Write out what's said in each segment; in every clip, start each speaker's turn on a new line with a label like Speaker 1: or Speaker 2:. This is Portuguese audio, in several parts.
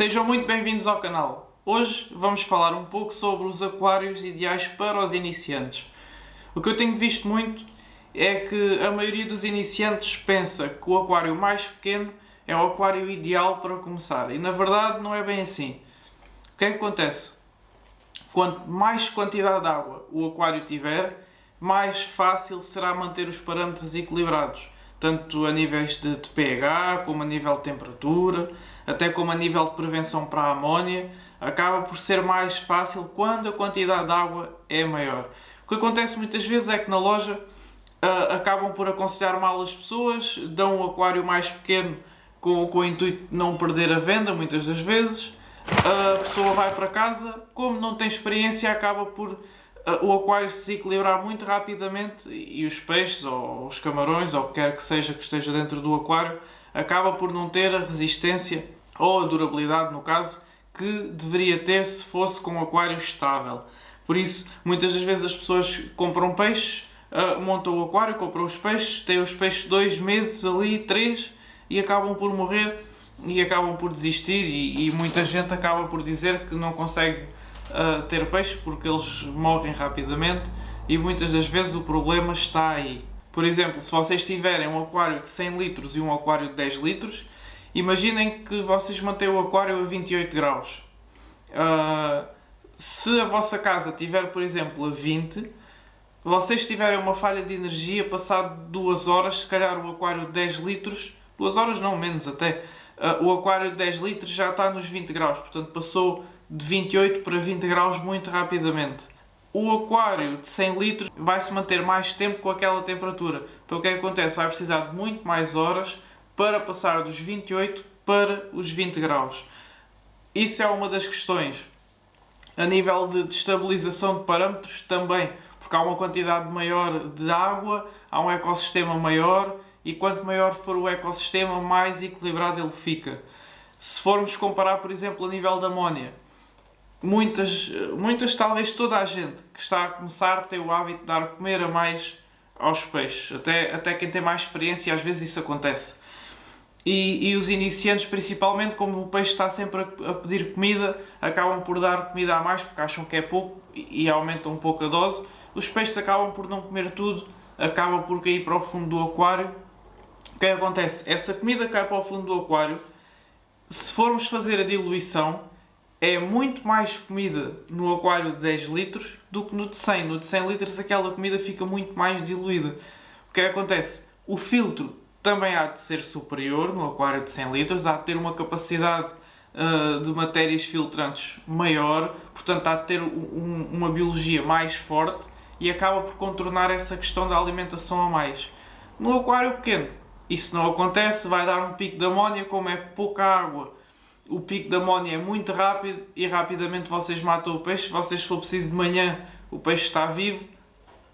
Speaker 1: Sejam muito bem-vindos ao canal. Hoje vamos falar um pouco sobre os aquários ideais para os iniciantes. O que eu tenho visto muito é que a maioria dos iniciantes pensa que o aquário mais pequeno é o aquário ideal para começar e na verdade não é bem assim. O que é que acontece? Quanto mais quantidade de água o aquário tiver, mais fácil será manter os parâmetros equilibrados, tanto a níveis de pH, como a nível de temperatura, até como a nível de prevenção para a amónia. Acaba por ser mais fácil quando a quantidade de água é maior. O que acontece muitas vezes é que na loja acabam por aconselhar mal as pessoas, dão um aquário mais pequeno com o intuito de não perder a venda, muitas das vezes. A pessoa vai para casa, como não tem experiência, acaba por o aquário se desequilibrar muito rapidamente e os peixes, ou os camarões, ou o que quer que seja que esteja dentro do aquário, acaba por não ter a resistência, ou a durabilidade, no caso, que deveria ter se fosse com um aquário estável. Por isso, muitas das vezes as pessoas compram peixes, montam o aquário, compram os peixes, têm os peixes 2 meses ali, 3, e acabam por morrer e acabam por desistir e muita gente acaba por dizer que não consegue ter peixes porque eles morrem rapidamente e muitas das vezes o problema está aí. Por exemplo, se vocês tiverem um aquário de 100 litros e um aquário de 10 litros, imaginem que vocês mantêm o aquário a 28 graus. Se a vossa casa tiver, por exemplo, a 20, vocês tiverem uma falha de energia, passado 2 horas, se calhar o aquário de 10 litros, 2 horas não, menos até, o aquário de 10 litros já está nos 20 graus, portanto passou de 28 para 20 graus muito rapidamente. O aquário de 100 litros vai se manter mais tempo com aquela temperatura. Então o que é que acontece? Vai precisar de muito mais horas para passar dos 28 para os 20 graus. Isso é uma das questões. A nível de estabilização de parâmetros também, porque há uma quantidade maior de água, há um ecossistema maior e quanto maior for o ecossistema, mais equilibrado ele fica. Se formos comparar, por exemplo, a nível de amónia, muitas, talvez toda a gente que está a começar tem o hábito de dar de comer a mais aos peixes. Até quem tem mais experiência, às vezes isso acontece. E os iniciantes, principalmente, como o peixe está sempre a pedir comida, acabam por dar comida a mais porque acham que é pouco e aumentam um pouco a dose. Os peixes acabam por não comer tudo, acaba por cair para o fundo do aquário. O que é que acontece? Essa comida cai para o fundo do aquário. Se formos fazer a diluição, é muito mais comida no aquário de 10 litros do que no de 100. No de 100 litros aquela comida fica muito mais diluída. O que é que acontece? O filtro também há de ser superior no aquário de 100 litros, há de ter uma capacidade de matérias filtrantes maior, portanto há de ter uma biologia mais forte e acaba por contornar essa questão da alimentação a mais. No aquário pequeno, isso não acontece, vai dar um pico de amónia, como é pouca água. O pico de amónia é muito rápido e rapidamente vocês matam o peixe. Vocês, se for preciso de manhã, o peixe está vivo.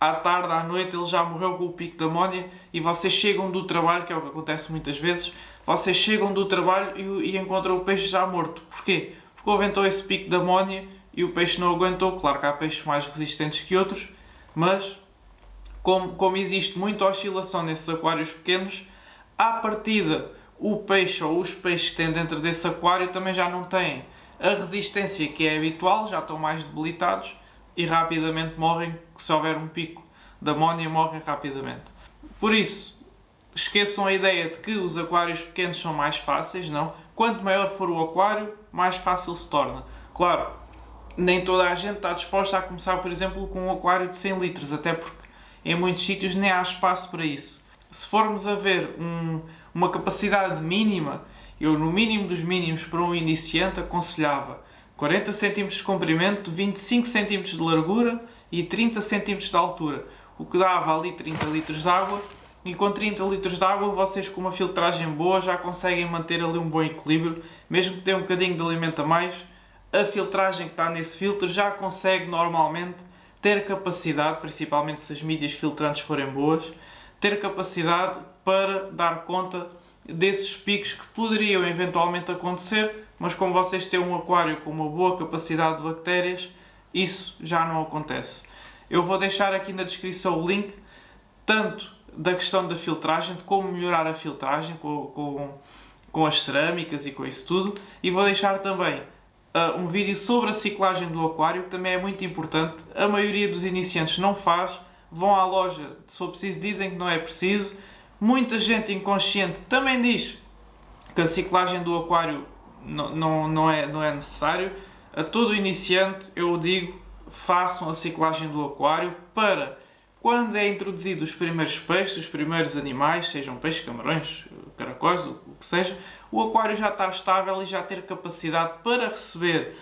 Speaker 1: À tarde, à noite, ele já morreu com o pico de amónia e vocês chegam do trabalho, que é o que acontece muitas vezes, vocês chegam do trabalho e encontram o peixe já morto. Porquê? Porque houve então esse pico de amónia e o peixe não aguentou. Claro que há peixes mais resistentes que outros, mas como existe muita oscilação nesses aquários pequenos, à partida o peixe ou os peixes que têm dentro desse aquário também já não têm a resistência que é habitual, já estão mais debilitados e rapidamente morrem. Se houver um pico de amónia, morrem rapidamente. Por isso, esqueçam a ideia de que os aquários pequenos são mais fáceis, não. Quanto maior for o aquário, mais fácil se torna. Claro, nem toda a gente está disposta a começar, por exemplo, com um aquário de 100 litros, até porque em muitos sítios nem há espaço para isso. Se formos a ver uma capacidade mínima, eu no mínimo dos mínimos para um iniciante aconselhava 40 cm de comprimento, 25 cm de largura e 30 cm de altura, o que dava ali 30 litros de água, e com 30 litros de água vocês com uma filtragem boa já conseguem manter ali um bom equilíbrio, mesmo que tenham um bocadinho de alimento a mais, a filtragem que está nesse filtro já consegue normalmente ter capacidade, principalmente se as mídias filtrantes forem boas, ter capacidade para dar conta desses picos que poderiam eventualmente acontecer, mas como vocês têm um aquário com uma boa capacidade de bactérias, isso já não acontece. Eu vou deixar aqui na descrição o link, tanto da questão da filtragem, de como melhorar a filtragem com as cerâmicas e com isso tudo. E vou deixar também um vídeo sobre a ciclagem do aquário, que também é muito importante. A maioria dos iniciantes não faz, vão à loja, se for preciso, dizem que não é preciso. Muita gente inconsciente também diz que a ciclagem do aquário não é necessário. A todo iniciante eu digo, façam a ciclagem do aquário para quando é introduzido os primeiros peixes, os primeiros animais, sejam peixes, camarões, caracóis, o que seja, o aquário já está estável e já ter capacidade para receber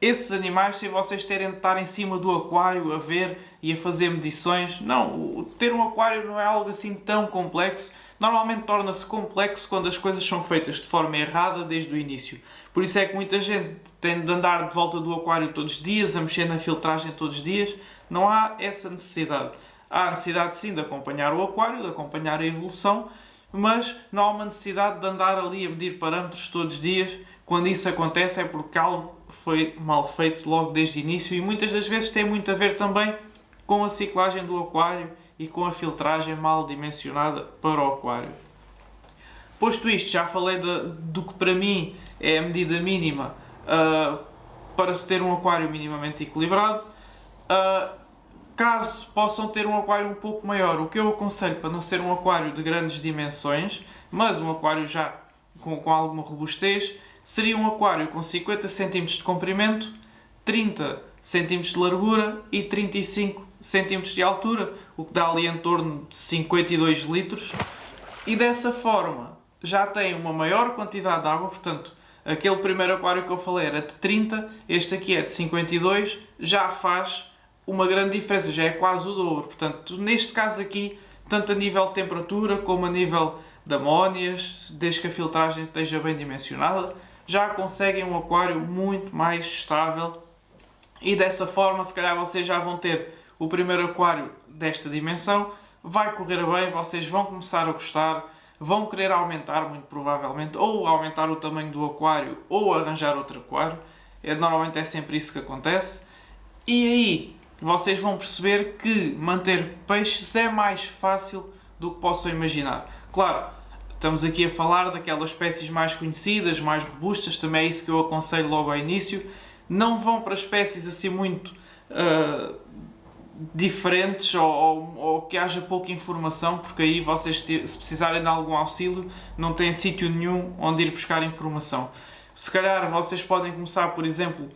Speaker 1: esses animais sem vocês terem de estar em cima do aquário a ver e a fazer medições. Não, ter um aquário não é algo assim tão complexo. Normalmente torna-se complexo quando as coisas são feitas de forma errada desde o início. Por isso é que muita gente tem de andar de volta do aquário todos os dias, a mexer na filtragem todos os dias. Não há essa necessidade. Há a necessidade sim de acompanhar o aquário, de acompanhar a evolução, mas não há uma necessidade de andar ali a medir parâmetros todos os dias. Quando isso acontece é porque algo foi mal feito logo desde o início e muitas das vezes tem muito a ver também com a ciclagem do aquário e com a filtragem mal dimensionada para o aquário. Posto isto, já falei do que para mim é a medida mínima para se ter um aquário minimamente equilibrado. Caso possam ter um aquário um pouco maior, o que eu aconselho para não ser um aquário de grandes dimensões, mas um aquário já com alguma robustez, seria um aquário com 50 cm de comprimento, 30 cm de largura e 35 cm de altura, o que dá ali em torno de 52 litros. E dessa forma já tem uma maior quantidade de água, portanto, aquele primeiro aquário que eu falei era de 30, este aqui é de 52, já faz uma grande diferença, já é quase o dobro. Portanto, neste caso aqui, tanto a nível de temperatura como a nível de amónias, desde que a filtragem esteja bem dimensionada, já conseguem um aquário muito mais estável e dessa forma, se calhar vocês já vão ter o primeiro aquário desta dimensão, vai correr bem, vocês vão começar a gostar, vão querer aumentar muito provavelmente, ou aumentar o tamanho do aquário, ou arranjar outro aquário. Normalmente é sempre isso que acontece. E aí, vocês vão perceber que manter peixes é mais fácil do que possam imaginar. Claro, estamos aqui a falar daquelas espécies mais conhecidas, mais robustas, também é isso que eu aconselho logo ao início. Não vão para espécies assim muito diferentes ou que haja pouca informação, porque aí vocês, se precisarem de algum auxílio, não têm sítio nenhum onde ir buscar informação. Se calhar vocês podem começar, por exemplo,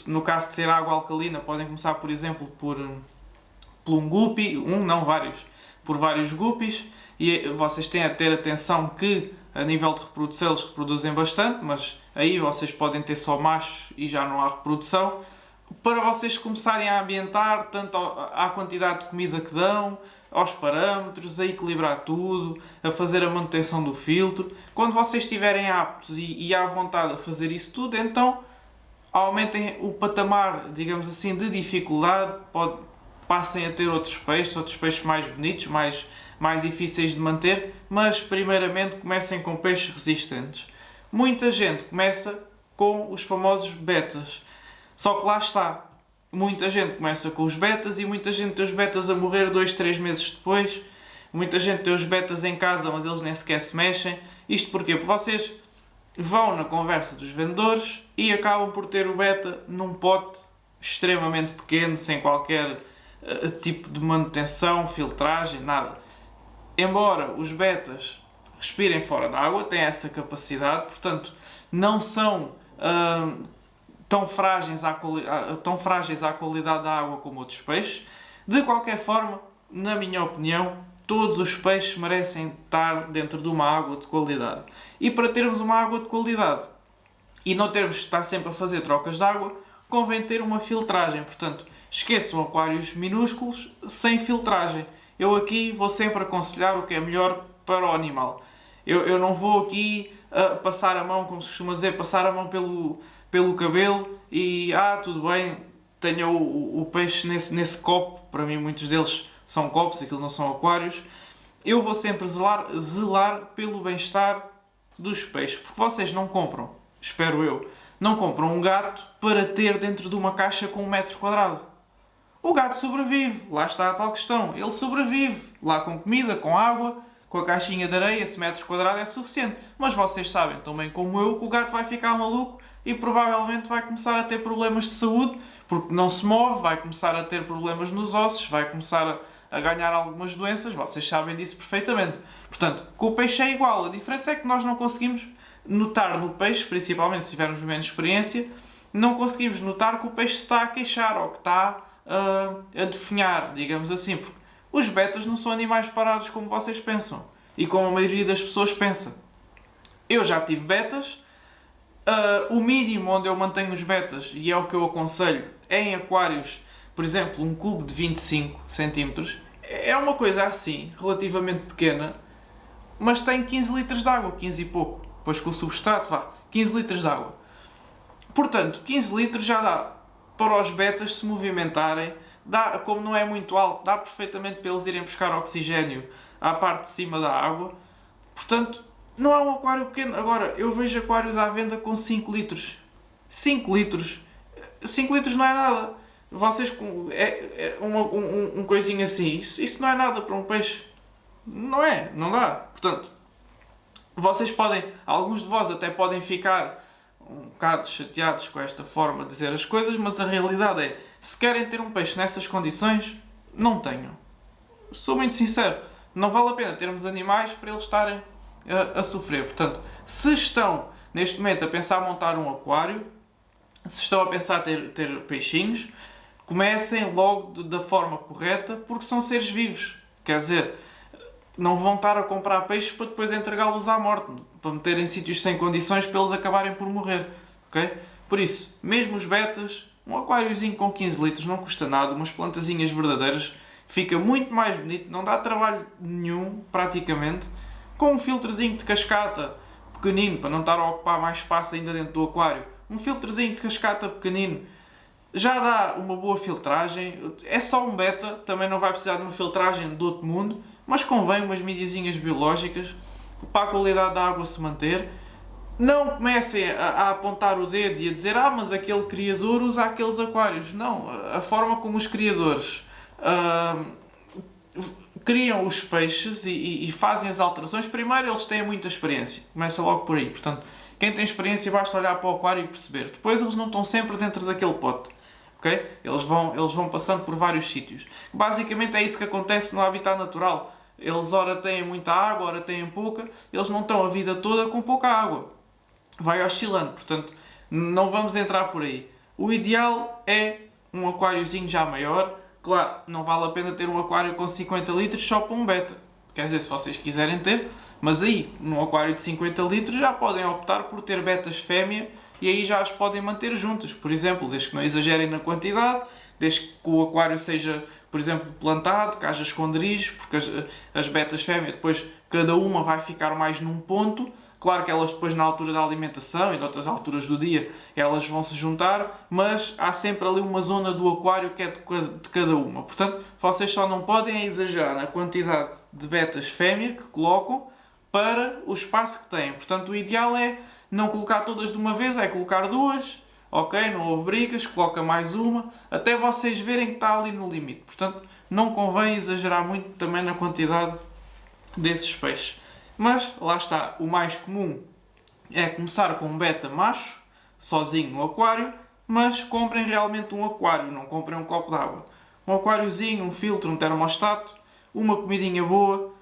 Speaker 1: no caso de ser água alcalina, podem começar, por exemplo, por um guppy, por vários guppies, e vocês têm a ter atenção que a nível de reprodução eles reproduzem bastante, mas aí vocês podem ter só machos e já não há reprodução, para vocês começarem a ambientar tanto à quantidade de comida que dão, aos parâmetros, a equilibrar tudo, a fazer a manutenção do filtro. Quando vocês estiverem aptos e à vontade a fazer isso tudo, então aumentem o patamar, digamos assim, de dificuldade, passem a ter outros peixes mais bonitos, mais difíceis de manter, mas primeiramente comecem com peixes resistentes. Muita gente começa com os famosos betas, só que lá está, muita gente começa com os betas e muita gente tem os betas a morrer 2, 3 meses depois, muita gente tem os betas em casa, mas eles nem sequer se mexem. Isto porquê? Porque vocês vão na conversa dos vendedores e acabam por ter o beta num pote extremamente pequeno, sem qualquer tipo de manutenção, filtragem, nada. Embora os betas respirem fora da água, têm essa capacidade, portanto não são tão frágeis à qualidade da água como outros peixes. De qualquer forma, na minha opinião, todos os peixes merecem estar dentro de uma água de qualidade. E para termos uma água de qualidade e não termos de estar sempre a fazer trocas de água, convém ter uma filtragem. Portanto, esqueçam aquários minúsculos sem filtragem. Eu aqui vou sempre aconselhar o que é melhor para o animal. Eu não vou aqui passar a mão, como se costuma dizer, passar a mão pelo cabelo e tudo bem, tenho o peixe nesse copo. Para mim muitos deles são copos, aquilo não são aquários. Eu vou sempre zelar pelo bem-estar dos peixes, porque vocês não compram, espero eu, não compram um gato para ter dentro de uma caixa com 1 metro quadrado. O gato sobrevive, lá está a tal questão, ele sobrevive lá com comida, com água, com a caixinha de areia, esse metro quadrado é suficiente. Mas vocês sabem, tão bem como eu, que o gato vai ficar maluco e provavelmente vai começar a ter problemas de saúde, porque não se move, vai começar a ter problemas nos ossos, vai começar a ganhar algumas doenças, vocês sabem disso perfeitamente. Portanto, com o peixe é igual, a diferença é que nós não conseguimos notar no peixe, principalmente se tivermos menos experiência, não conseguimos notar que o peixe se está a queixar ou que está a definhar, digamos assim, porque os betas não são animais parados como vocês pensam e como a maioria das pessoas pensa. Eu já tive betas, o mínimo onde eu mantenho os betas, e é o que eu aconselho, é em aquários, por exemplo, um cubo de 25 cm, é uma coisa assim, relativamente pequena, mas tem 15 litros de água, 15 e pouco, depois com o substrato, 15 litros de água. Portanto, 15 litros já dá para os betas se movimentarem, dá, como não é muito alto, dá perfeitamente para eles irem buscar oxigénio à parte de cima da água. Portanto, não é um aquário pequeno. Agora, eu vejo aquários à venda com 5 litros. 5 litros. 5 litros não é nada. Vocês com um coisinho assim, isso não é nada para um peixe. Não é, não dá. Portanto, vocês podem, alguns de vós até podem ficar um bocado chateados com esta forma de dizer as coisas, mas a realidade é, se querem ter um peixe nessas condições, não tenham. Sou muito sincero, não vale a pena termos animais para eles estarem a sofrer. Portanto, se estão neste momento a pensar montar um aquário, se estão a pensar ter peixinhos, comecem logo da forma correta, porque são seres vivos. Quer dizer, não vão estar a comprar peixes para depois entregá-los à morte, para meter em sítios sem condições para eles acabarem por morrer. Okay? Por isso, mesmo os betas, um aquáriozinho com 15 litros não custa nada, umas plantazinhas verdadeiras, fica muito mais bonito, não dá trabalho nenhum, praticamente, com um filtrozinho de cascata pequenino, para não estar a ocupar mais espaço ainda dentro do aquário. Um filtrozinho de cascata pequenino já dá uma boa filtragem. É só um beta, também não vai precisar de uma filtragem do outro mundo, mas convém umas mediazinhas biológicas para a qualidade da água se manter. Não comecem a apontar o dedo e a dizer mas aquele criador usa aqueles aquários. Não, a forma como os criadores criam os peixes e fazem as alterações, primeiro eles têm muita experiência. Começa logo por aí. Portanto, quem tem experiência basta olhar para o aquário e perceber. Depois eles não estão sempre dentro daquele pote. Okay? Eles vão passando por vários sítios. Basicamente é isso que acontece no habitat natural. Eles ora têm muita água, ora têm pouca. Eles não estão a vida toda com pouca água. Vai oscilando. Portanto, não vamos entrar por aí. O ideal é um aquáriozinho já maior. Claro, não vale a pena ter um aquário com 50 litros só para um beta. Quer dizer, se vocês quiserem ter. Mas aí, num aquário de 50 litros, já podem optar por ter betas fêmea e aí já as podem manter juntas. Por exemplo, desde que não exagerem na quantidade, desde que o aquário seja, por exemplo, plantado, que haja esconderijos, porque as betas fêmea depois cada uma vai ficar mais num ponto. Claro que elas depois na altura da alimentação e noutras alturas do dia elas vão se juntar, mas há sempre ali uma zona do aquário que é de cada uma. Portanto, vocês só não podem exagerar na quantidade de betas fêmea que colocam para o espaço que têm. Portanto, o ideal é não colocar todas de uma vez, é colocar duas, ok? Não houve brigas, coloca mais uma, até vocês verem que está ali no limite. Portanto, não convém exagerar muito também na quantidade desses peixes. Mas, lá está, o mais comum é começar com um beta macho, sozinho no aquário, mas comprem realmente um aquário, não comprem um copo d'água. Um aquáriozinho, um filtro, um termostato, uma comidinha boa.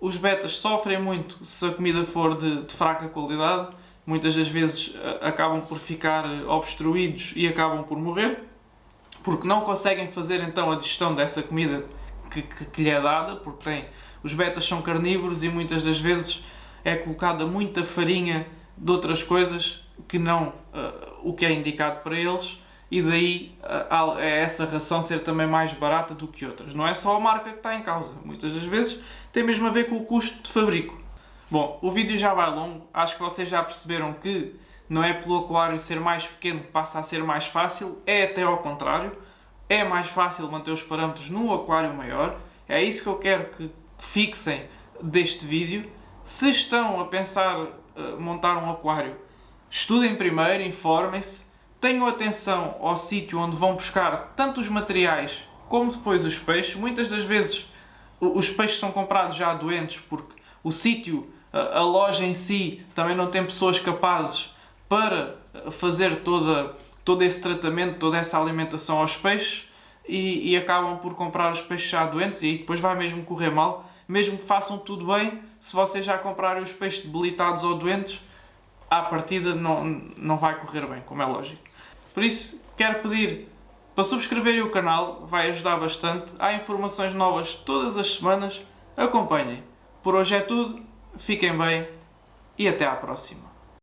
Speaker 1: Os betas sofrem muito se a comida for de fraca qualidade. Muitas das vezes acabam por ficar obstruídos e acabam por morrer, porque não conseguem fazer então a digestão dessa comida que lhe é dada, porque os betas são carnívoros e muitas das vezes é colocada muita farinha de outras coisas que não o que é indicado para eles, e daí é essa ração ser também mais barata do que outras. Não é só a marca que está em causa, muitas das vezes tem mesmo a ver com o custo de fabrico. Bom, o vídeo já vai longo, acho que vocês já perceberam que não é pelo aquário ser mais pequeno que passa a ser mais fácil, é até ao contrário, é mais fácil manter os parâmetros num aquário maior, é isso que eu quero que fixem deste vídeo. Se estão a pensar montar um aquário, estudem primeiro, informem-se, tenham atenção ao sítio onde vão buscar tanto os materiais como depois os peixes. Muitas das vezes os peixes são comprados já doentes porque o sítio, a loja em si, também não tem pessoas capazes para fazer todo esse tratamento, toda essa alimentação aos peixes e acabam por comprar os peixes já doentes e aí depois vai mesmo correr mal. Mesmo que façam tudo bem, se vocês já comprarem os peixes debilitados ou doentes, à partida não vai correr bem, como é lógico. Por isso, quero pedir para subscreverem o canal, vai ajudar bastante. Há informações novas todas as semanas, acompanhem. Por hoje é tudo, fiquem bem e até à próxima.